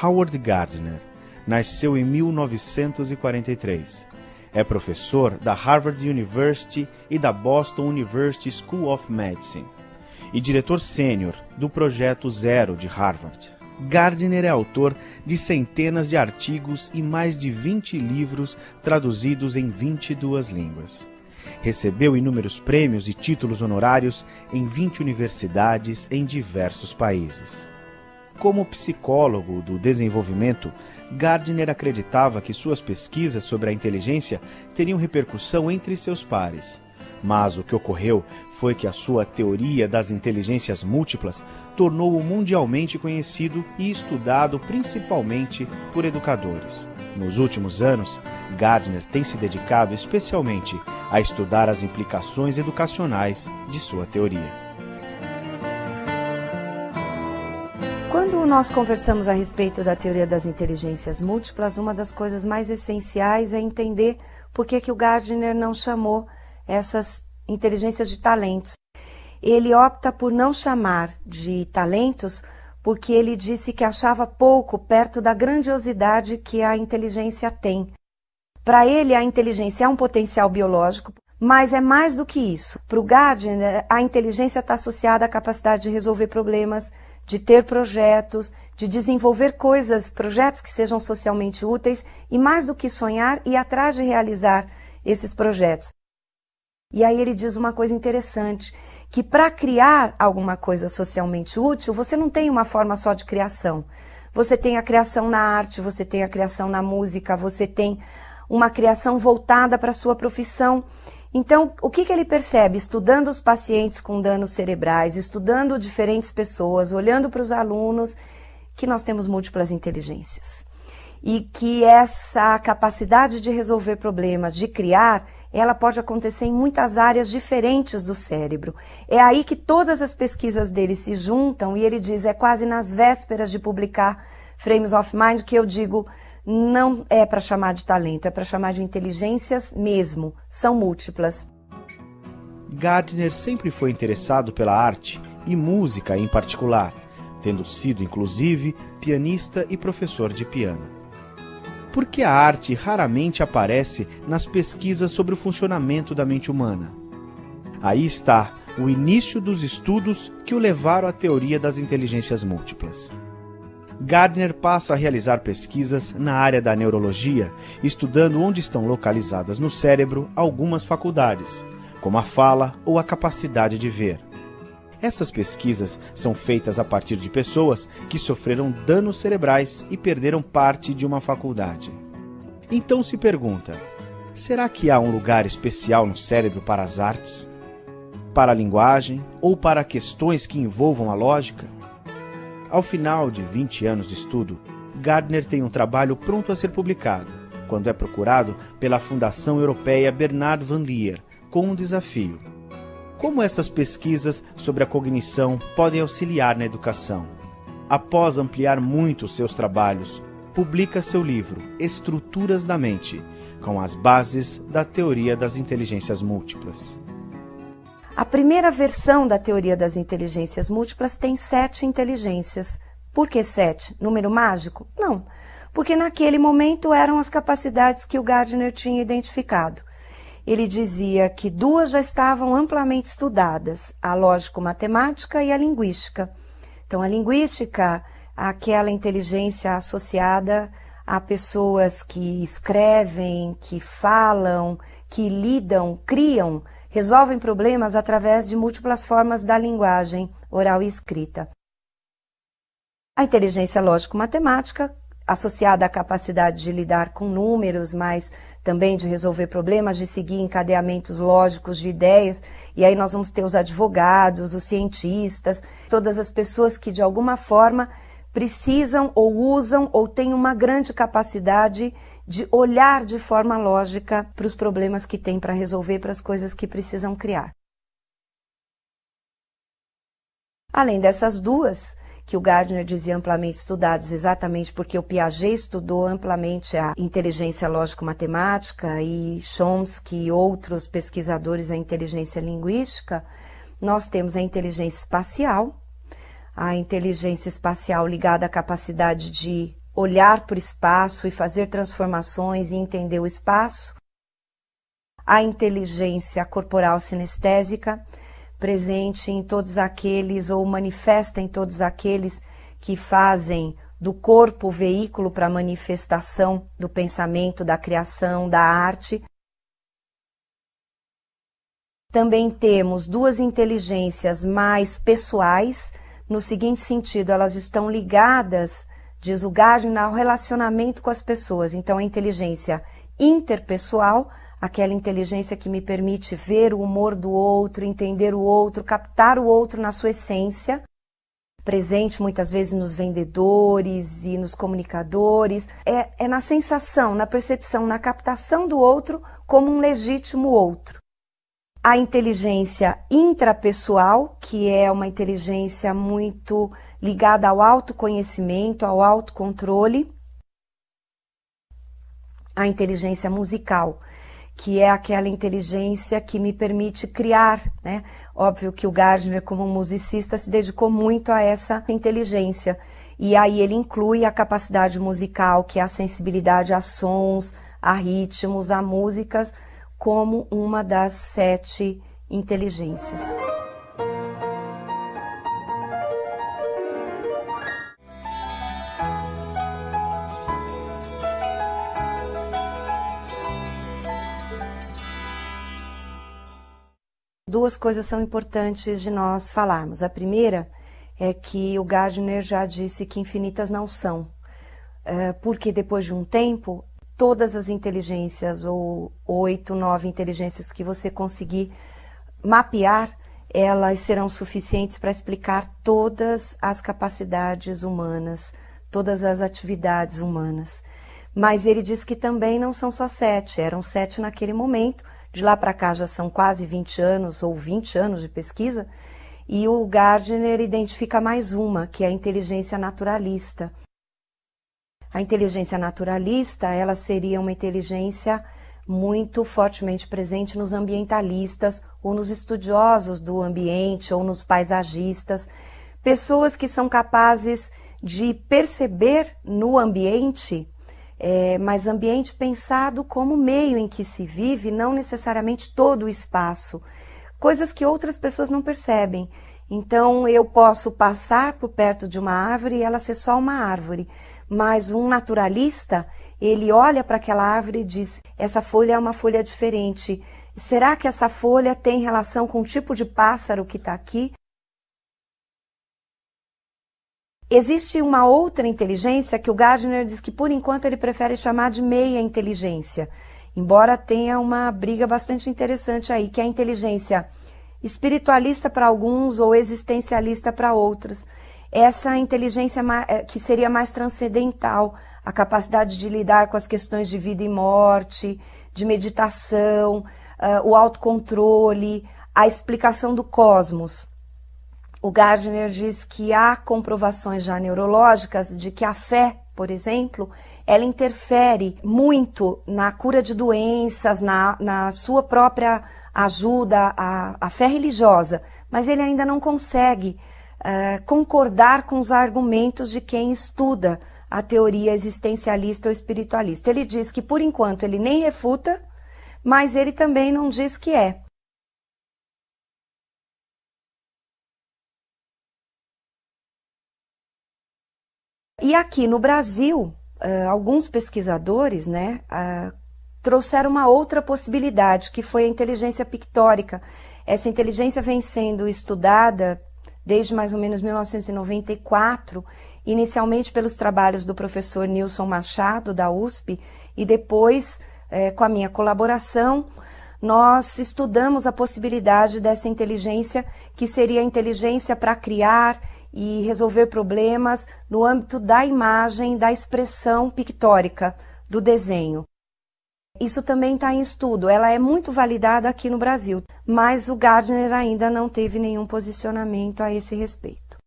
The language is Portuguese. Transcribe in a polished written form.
Howard Gardner nasceu em 1943. É professor da Harvard University e da Boston University School of Medicine e diretor sênior do Projeto Zero de Harvard. Gardner é autor de centenas de artigos e mais de 20 livros traduzidos em 22 línguas. Recebeu inúmeros prêmios e títulos honorários em 20 universidades em diversos países. Como psicólogo do desenvolvimento, Gardner acreditava que suas pesquisas sobre a inteligência teriam repercussão entre seus pares. Mas o que ocorreu foi que a sua teoria das inteligências múltiplas tornou-o mundialmente conhecido e estudado principalmente por educadores. Nos últimos anos, Gardner tem se dedicado especialmente a estudar as implicações educacionais de sua teoria. Quando nós conversamos a respeito da teoria das inteligências múltiplas, uma das coisas mais essenciais é entender por que o Gardner não chamou essas inteligências de talentos. Ele opta por não chamar de talentos porque ele disse que achava pouco perto da grandiosidade que a inteligência tem. Para ele, a inteligência é um potencial biológico, mas é mais do que isso. Para o Gardner, a inteligência está associada à capacidade de resolver problemas, de ter projetos, de desenvolver projetos que sejam socialmente úteis e, mais do que sonhar, ir atrás de realizar esses projetos. E aí ele diz uma coisa interessante, que para criar alguma coisa socialmente útil, você não tem uma forma só de criação. Você tem a criação na arte, você tem a criação na música, você tem uma criação voltada para a sua profissão. Então, o que ele percebe? Estudando os pacientes com danos cerebrais, estudando diferentes pessoas, olhando para os alunos, que nós temos múltiplas inteligências. E que essa capacidade de resolver problemas, de criar, ela pode acontecer em muitas áreas diferentes do cérebro. É aí que todas as pesquisas dele se juntam e ele diz, é quase nas vésperas de publicar Frames of Mind que eu digo, não é para chamar de talento, é para chamar de inteligências mesmo, são múltiplas. Gardner sempre foi interessado pela arte e música em particular, tendo sido, inclusive, pianista e professor de piano. Por que a arte raramente aparece nas pesquisas sobre o funcionamento da mente humana? Aí está o início dos estudos que o levaram à teoria das inteligências múltiplas. Gardner passa a realizar pesquisas na área da neurologia, estudando onde estão localizadas no cérebro algumas faculdades, como a fala ou a capacidade de ver. Essas pesquisas são feitas a partir de pessoas que sofreram danos cerebrais e perderam parte de uma faculdade. Então se pergunta, será que há um lugar especial no cérebro para as artes? Para a linguagem ou para questões que envolvam a lógica? Ao final de 20 anos de estudo, Gardner tem um trabalho pronto a ser publicado, quando é procurado pela Fundação Europeia Bernard van Leer, com um desafio. Como essas pesquisas sobre a cognição podem auxiliar na educação? Após ampliar muito seus trabalhos, publica seu livro Estruturas da Mente, com as bases da teoria das inteligências múltiplas. A primeira versão da teoria das inteligências múltiplas tem 7 inteligências. Por que 7? Número mágico? Não, porque naquele momento eram as capacidades que o Gardner tinha identificado. Ele dizia que 2 já estavam amplamente estudadas, a lógico-matemática e a linguística. Então, a linguística, aquela inteligência associada a pessoas que escrevem, que falam, que lidam, criam, resolvem problemas através de múltiplas formas da linguagem oral e escrita. A inteligência lógico-matemática, associada à capacidade de lidar com números, mas também de resolver problemas, de seguir encadeamentos lógicos de ideias, e aí nós vamos ter os advogados, os cientistas, todas as pessoas que de alguma forma precisam ou usam ou têm uma grande capacidade de olhar de forma lógica para os problemas que têm para resolver, para as coisas que precisam criar. Além dessas 2, que o Gardner dizia amplamente estudadas exatamente porque o Piaget estudou amplamente a inteligência lógico-matemática e Chomsky e outros pesquisadores a inteligência linguística, nós temos a inteligência espacial ligada à capacidade de olhar para o espaço e fazer transformações e entender o espaço. A inteligência corporal sinestésica, presente em todos aqueles, ou manifesta em todos aqueles que fazem do corpo o veículo para a manifestação do pensamento, da criação, da arte. Também temos duas inteligências mais pessoais, no seguinte sentido, elas estão ligadas, diz o Gardner, ao relacionamento com as pessoas. Então, a inteligência interpessoal, aquela inteligência que me permite ver o humor do outro, entender o outro, captar o outro na sua essência, presente muitas vezes nos vendedores e nos comunicadores, é na sensação, na percepção, na captação do outro como um legítimo outro. A inteligência intrapessoal, que é uma inteligência muito ligada ao autoconhecimento, ao autocontrole. A inteligência musical, que é aquela inteligência que me permite criar, né? Óbvio que o Gardner, como musicista, se dedicou muito a essa inteligência. E aí ele inclui a capacidade musical, que é a sensibilidade a sons, a ritmos, a músicas, como uma das 7 inteligências. Duas coisas são importantes de nós falarmos. A primeira é que o Gardner já disse que infinitas não são, porque depois de um tempo, todas as inteligências, ou 8, 9 inteligências que você conseguir mapear, elas serão suficientes para explicar todas as capacidades humanas, todas as atividades humanas. Mas ele diz que também não são só 7, eram 7 naquele momento. De lá para cá já são quase 20 anos ou 20 anos de pesquisa, e o Gardner identifica mais uma, que é a inteligência naturalista. A inteligência naturalista, ela seria uma inteligência muito fortemente presente nos ambientalistas ou nos estudiosos do ambiente ou nos paisagistas, pessoas que são capazes de perceber no ambiente, mas ambiente pensado como meio em que se vive, não necessariamente todo o espaço, coisas que outras pessoas não percebem. Então eu posso passar por perto de uma árvore e ela ser só uma árvore, mas um naturalista, ele olha para aquela árvore e diz, essa folha é uma folha diferente, será que essa folha tem relação com o tipo de pássaro que está aqui? Existe uma outra inteligência que o Gardner diz que, por enquanto, ele prefere chamar de meia inteligência, embora tenha uma briga bastante interessante aí, que é a inteligência espiritualista para alguns ou existencialista para outros. Essa inteligência que seria mais transcendental, a capacidade de lidar com as questões de vida e morte, de meditação, o autocontrole, a explicação do cosmos. O Gardner diz que há comprovações já neurológicas de que a fé, por exemplo, ela interfere muito na cura de doenças, na sua própria ajuda, a fé religiosa, mas ele ainda não consegue concordar com os argumentos de quem estuda a teoria existencialista ou espiritualista. Ele diz que, por enquanto, ele nem refuta, mas ele também não diz que é. E aqui no Brasil, alguns pesquisadores, né, trouxeram uma outra possibilidade, que foi a inteligência pictórica. Essa inteligência vem sendo estudada desde mais ou menos 1994, inicialmente pelos trabalhos do professor Nilson Machado, da USP, e depois, com a minha colaboração, nós estudamos a possibilidade dessa inteligência, que seria a inteligência para criar e resolver problemas no âmbito da imagem, da expressão pictórica, do desenho. Isso também está em estudo, ela é muito validada aqui no Brasil, mas o Gardner ainda não teve nenhum posicionamento a esse respeito.